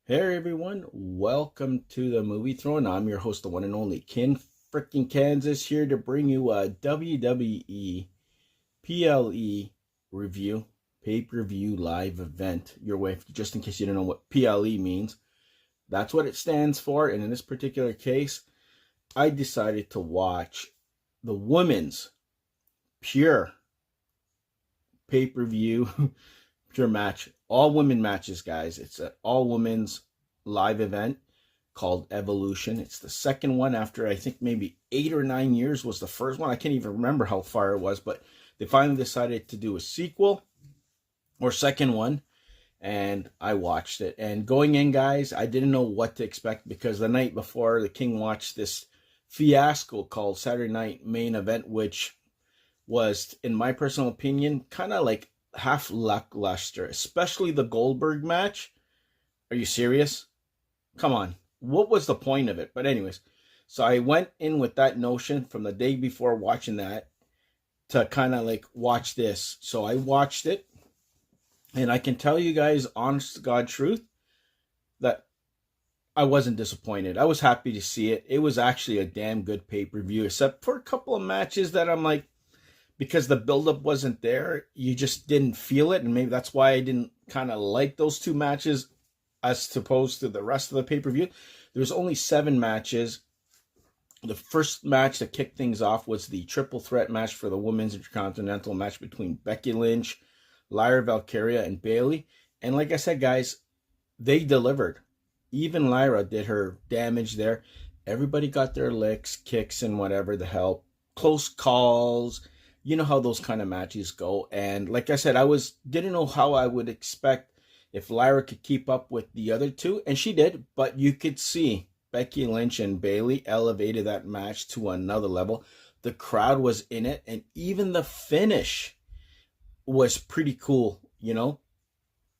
Hey everyone, welcome to the Movie Throne. I'm your host, the one and only Kin freaking Kansas, here to bring you a WWE PLE review, pay-per-view live event your way, just in case you don't know what PLE means. That's what it stands for, and in this particular case, I decided to watch the women's pure pay-per-view pure match, all women matches, guys. It's an all women's live event called Evolution. It's the second one after I think maybe 8 or 9 years was the first one. I can't even remember how far it was, but they finally decided to do a sequel or second one, and I watched it. And going in, guys, I didn't know what to expect because the night before, the King watched this fiasco called Saturday Night Main Event, which was, in my personal opinion, kind of like half lackluster, especially the Goldberg match. Are you serious? Come on. What was the point of it? But anyways, so I went in with that notion from the day before watching that to kind of like watch this. So I watched it, and I can tell you guys, honest to God truth, that I wasn't disappointed. I was happy to see it. It was actually a damn good pay-per-view, except for a couple of matches that I'm like, because the buildup wasn't there, you just didn't feel it. And maybe that's why I didn't kind of like those two matches as opposed to the rest of the pay-per-view. There was only 7 matches. The first match that kicked things off was the triple threat match for the Women's Intercontinental match between Becky Lynch, Lyra, Valkarya, and Bayley. And like I said, guys, they delivered. Even Lyra did her damage there. Everybody got their licks, kicks, and whatever the hell. Close calls. You know how those kind of matches go. And like I said, didn't know how I would expect if Lyra could keep up with the other two. And she did. But you could see Becky Lynch and Bayley elevated that match to another level. The crowd was in it. And even the finish was pretty cool,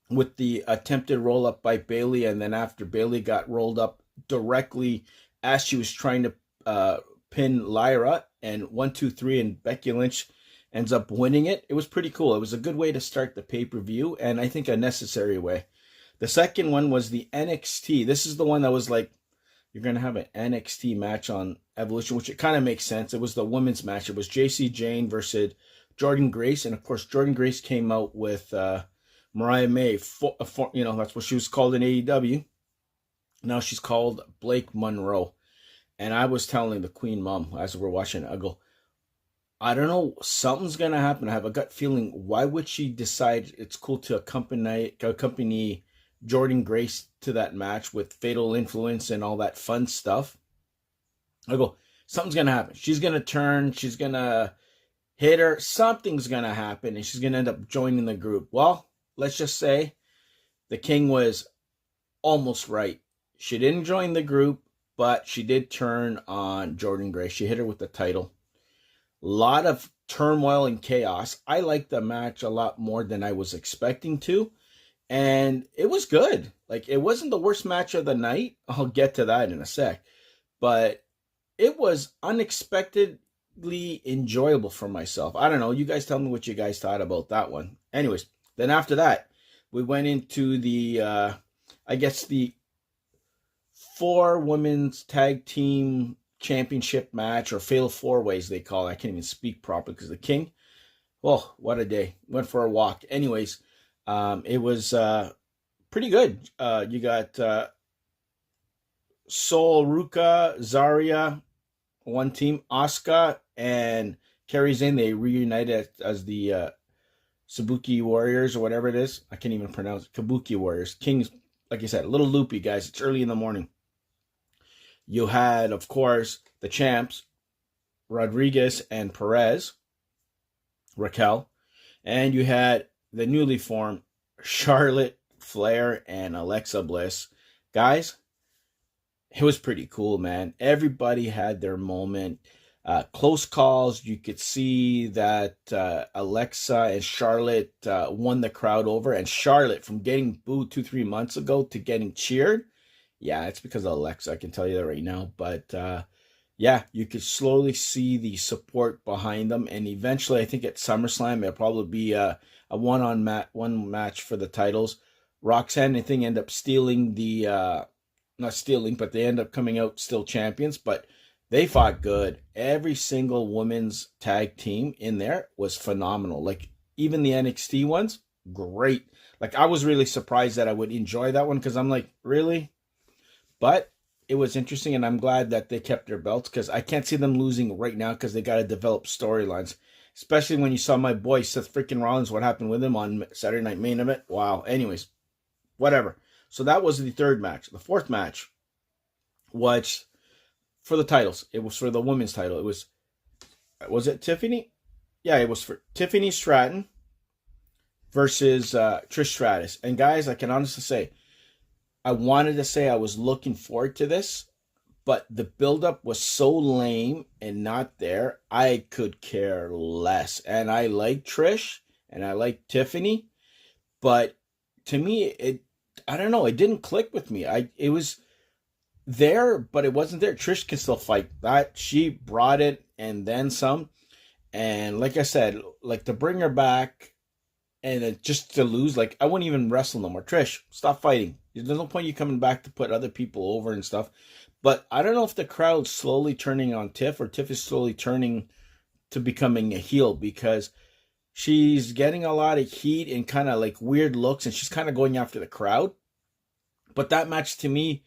with the attempted roll up by Bayley. And then after Bayley got rolled up directly as she was trying to pin Lyra, and 1, 2, 3, and Becky Lynch ends up winning it. It was pretty cool. It was a good way to start the pay-per-view, and I think a necessary way. The second one was the NXT. This is the one that was like, you're going to have an NXT match on Evolution, which it kind of makes sense. It was the women's match. It was JACY Jane versus Jordynne Grace, and of course, Jordynne Grace came out with Mariah May. That's what she was called in AEW. Now she's called Blake Monroe. And I was telling the Queen Mom as we're watching, I go, I don't know, something's going to happen. I have a gut feeling. Why would she decide it's cool to accompany Jordynne Grace to that match with Fatal Influence and all that fun stuff? I go, something's going to happen. She's going to turn. She's going to hit her. Something's going to happen, and she's going to end up joining the group. Well, let's just say the King was almost right. She didn't join the group, but she did turn on Jordynne Grace. She hit her with the title. A lot of turmoil and chaos. I liked the match a lot more than I was expecting to. And it was good. Like, it wasn't the worst match of the night. I'll get to that in a sec. But it was unexpectedly enjoyable for myself. I don't know. You guys tell me what you guys thought about that one. Anyways, then after that, we went into the 4 women's tag team championship match, or fatal 4-ways they call it. I can't even speak properly because the King, oh, what a day. Went for a walk. Anyways, it was pretty good. You got Soul, Ruka, Zaria, one team. Asuka and Kari Sane, they reunited as the Sabuki Warriors or whatever it is. I can't even pronounce it. Kabuki Warriors. King's, like I said, a little loopy, guys. It's early in the morning. You had, of course, the champs, Rodriguez and Perez, Raquel. And you had the newly formed Charlotte, Flair, and Alexa Bliss. Guys, it was pretty cool, man. Everybody had their moment. Close calls. You could see that Alexa and Charlotte won the crowd over. And Charlotte, from getting booed 2-3 months ago to getting cheered, yeah, it's because of Alexa. I can tell you that right now. But yeah, you could slowly see the support behind them. And eventually, I think at SummerSlam, it'll probably be a one match for the titles. Roxanne, I think, end up stealing the, not stealing, but they end up coming out still champions. But they fought good. Every single women's tag team in there was phenomenal. Like, even the NXT ones, great. Like, I was really surprised that I would enjoy that one because I'm like, really? But it was interesting, and I'm glad that they kept their belts because I can't see them losing right now because they got to develop storylines. Especially when you saw my boy Seth freaking Rollins, what happened with him on Saturday Night Main Event. Wow. Anyways, whatever. So that was the third match. The fourth match was for the titles. It was for the women's title. It was it Tiffany? Yeah, it was for Tiffany Stratton versus Trish Stratus. And guys, I can honestly say, I wanted to say I was looking forward to this, but the buildup was so lame and not there. I could care less. And I like Trish and I like Tiffany, but to me, I don't know, it didn't click with me. It was there, but it wasn't there. Trish can still fight. That she brought it and then some. And like I said, like to bring her back and just to lose, like I wouldn't even wrestle no more. Trish, stop fighting. There's no point you coming back to put other people over and stuff. But I don't know if the crowd's slowly turning on Tiff or Tiff is slowly turning to becoming a heel because she's getting a lot of heat and kind of like weird looks and she's kind of going after the crowd. But that match to me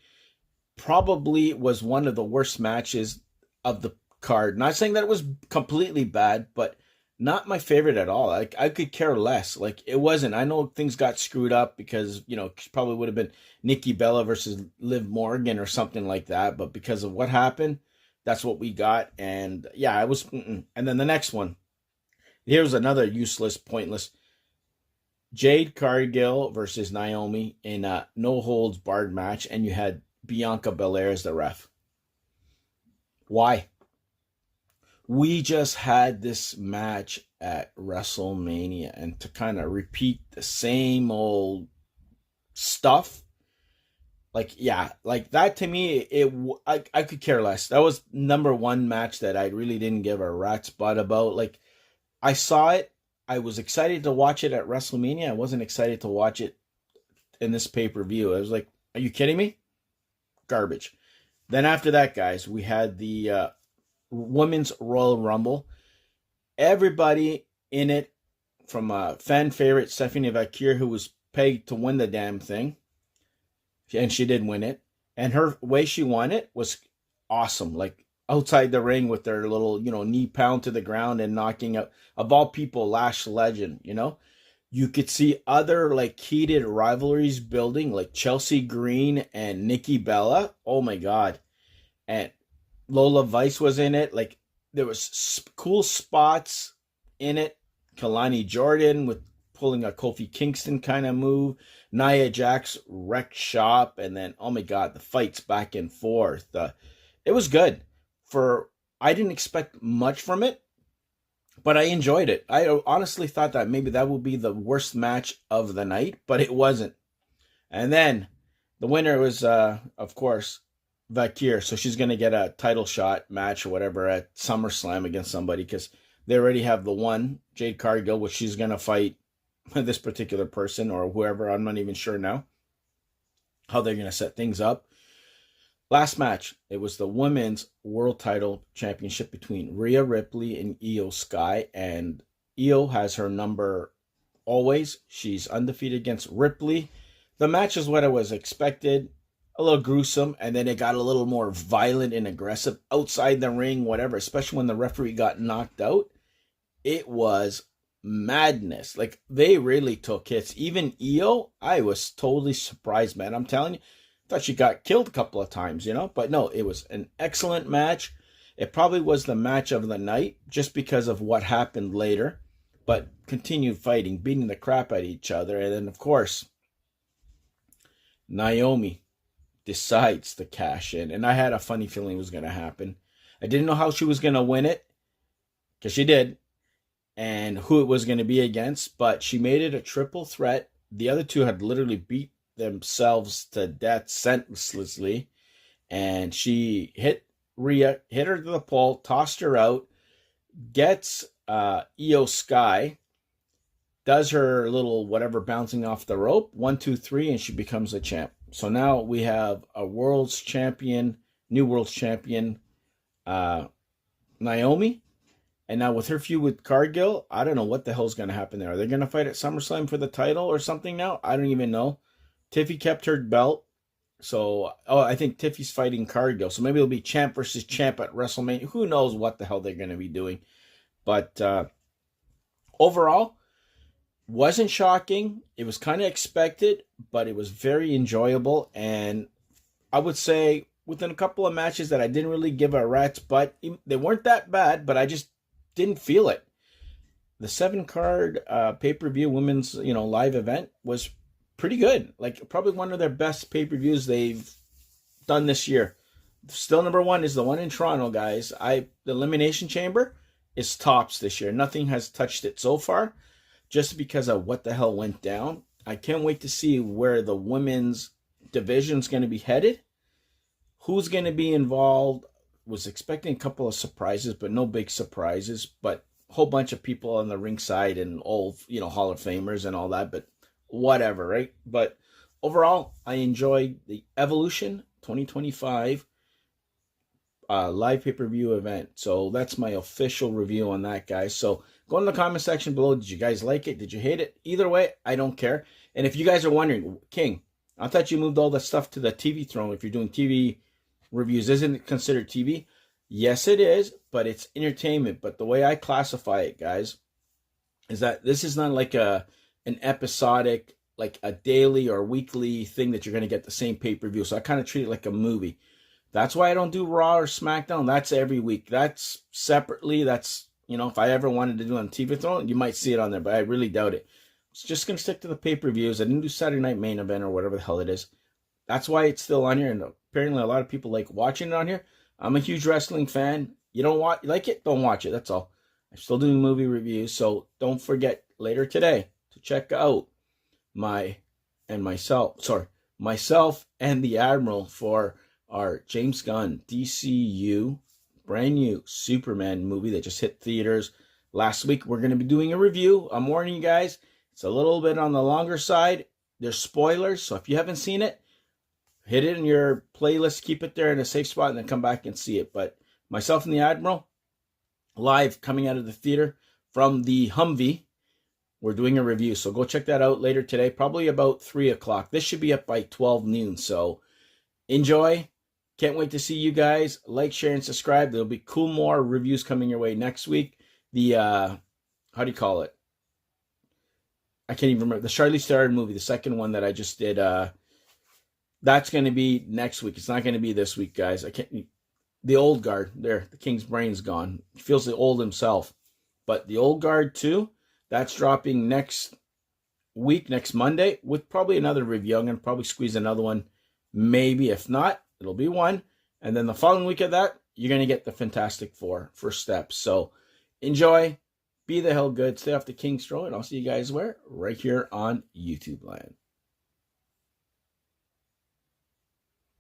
probably was one of the worst matches of the card. Not saying that it was completely bad, but not my favorite at all. Like I could care less. Like it wasn't. I know things got screwed up because, you know, probably would have been Nikki Bella versus Liv Morgan or something like that. But because of what happened, that's what we got. And yeah, I was. And then the next one. Here's another useless, pointless. Jade Cargill versus Naomi in a no holds barred match, and you had Bianca Belair as the ref. Why? We just had this match at WrestleMania, and to kind of repeat the same old stuff, like, yeah, like that to me, I could care less. That was number one match that I really didn't give a rat's butt about. Like, I saw it. I was excited to watch it at WrestleMania. I wasn't excited to watch it in this pay-per-view. I was like, are you kidding me? Garbage. Then after that, guys, we had the Women's Royal Rumble. Everybody in it, from a fan favorite, Stephanie Vacquer, who was paid to win the damn thing. And she did win it. And her way she won it was awesome. Like, outside the ring with their little, knee pound to the ground and knocking out, of all people, Lash Legend, You could see other, like, heated rivalries building, like Chelsea Green and Nikki Bella. Oh, my God. And Lola Vice was in it. Like, there was cool spots in it. Kalani Jordan with pulling a Kofi Kingston kind of move. Nia Jax wrecked shop. And then, oh, my God, the fights back and forth. It was good. I didn't expect much from it, but I enjoyed it. I honestly thought that maybe that would be the worst match of the night, but it wasn't. And then the winner was, of course, Vacquer. So she's going to get a title shot match or whatever at SummerSlam against somebody because they already have the one, Jade Cargill, which she's going to fight this particular person or whoever. I'm not even sure now how they're going to set things up. Last match, it was the Women's World Title Championship between Rhea Ripley and Io Sky. And Io has her number always. She's undefeated against Ripley. The match is what I was expected. A little gruesome. And then it got a little more violent and aggressive outside the ring, whatever. Especially when the referee got knocked out. It was madness. Like, they really took hits. Even Io, I was totally surprised, man. I'm telling you. Thought she got killed a couple of times, but no, it was an excellent match. It probably was the match of the night just because of what happened later, but continued fighting, beating the crap out of each other. And then, of course, Naomi decides to cash in. And I had a funny feeling it was going to happen. I didn't know how she was going to win it, because she did, and who it was going to be against, but she made it a triple threat. The other two had literally beat themselves to death senselessly, and she hit Rhea, hit her to the pole, tossed her out, gets Io Sky, does her little whatever bouncing off the rope, 1, 2, 3, and she becomes a champ. So now we have a world's champion, new world's champion, Naomi. And now with her feud with Cargill, I don't know what the hell's going to happen there. Are they going to fight at SummerSlam for the title or something now? I don't even know. Tiffy kept her belt. So, I think Tiffy's fighting Cargill. So maybe it'll be champ versus champ at WrestleMania. Who knows what the hell they're going to be doing. But overall, wasn't shocking. It was kind of expected, but it was very enjoyable. And I would say within a couple of matches that I didn't really give a rat's butt. They weren't that bad, but I just didn't feel it. The 7-card pay-per-view women's, live event was pretty good. Like probably one of their best pay-per-views they've done this year. Still number one is the one in Toronto, guys. The Elimination Chamber is tops this year. Nothing has touched it so far, just because of what the hell went down. I can't wait to see where the women's division is going to be headed. Who's going to be involved? Was expecting a couple of surprises, but no big surprises. But a whole bunch of people on the ringside and old, Hall of Famers and all that. But whatever, right? But overall, I enjoyed the Evolution 2025 live pay-per-view event. So that's my official review on that, guys. So go in the comment section below. Did you guys like it? Did you hate it? Either way, I don't care. And if you guys are wondering, King, I thought you moved all the stuff to the TV throne. If you're doing TV reviews, isn't it considered TV? Yes, it is, but it's entertainment. But the way I classify it, guys, is that this is not like an episodic, like a daily or weekly thing that you're going to get the same pay-per-view. So I kind of treat it like a movie. That's why I don't do Raw or SmackDown. That's every week. That's separately. That's, if I ever wanted to do it on TV throne, you might see it on there, but I really doubt it. It's just going to stick to the pay-per-views. I didn't do Saturday Night Main Event or whatever the hell it is. That's why it's still on here, and apparently a lot of people like watching it on here. I'm a huge wrestling fan. You like it? Don't watch it. That's all. I'm still doing movie reviews, so don't forget later today to check out myself and the Admiral for our James Gunn DCU brand new Superman movie that just hit theaters last week. We're going to be doing a review. I'm warning you guys, it's a little bit on the longer side. There's spoilers, so if you haven't seen it, hit it in your playlist, keep it there in a safe spot, and then come back and see it. But myself and the Admiral, live coming out of the theater from the Humvee, we're doing a review. So go check that out later today, probably about 3 o'clock. This should be up by 12 noon, so enjoy. Can't wait to see you guys. Like, share, and subscribe. There'll be more reviews coming your way next week. The, how do you call it? I can't even remember. The Charlize Theron movie, the second one that I just did, that's going to be next week. It's not going to be this week, guys. The Old Guard, there, the King's brain's gone. He feels the old himself. But the Old Guard 2, that's dropping next week, next Monday, with probably another review. I'm going to probably squeeze another one. Maybe, if not, it'll be one. And then the following week of that, you're going to get the Fantastic Four first steps. So enjoy. Be the hell good. Stay off the King's throne. And I'll see you guys where? Right here on YouTube land.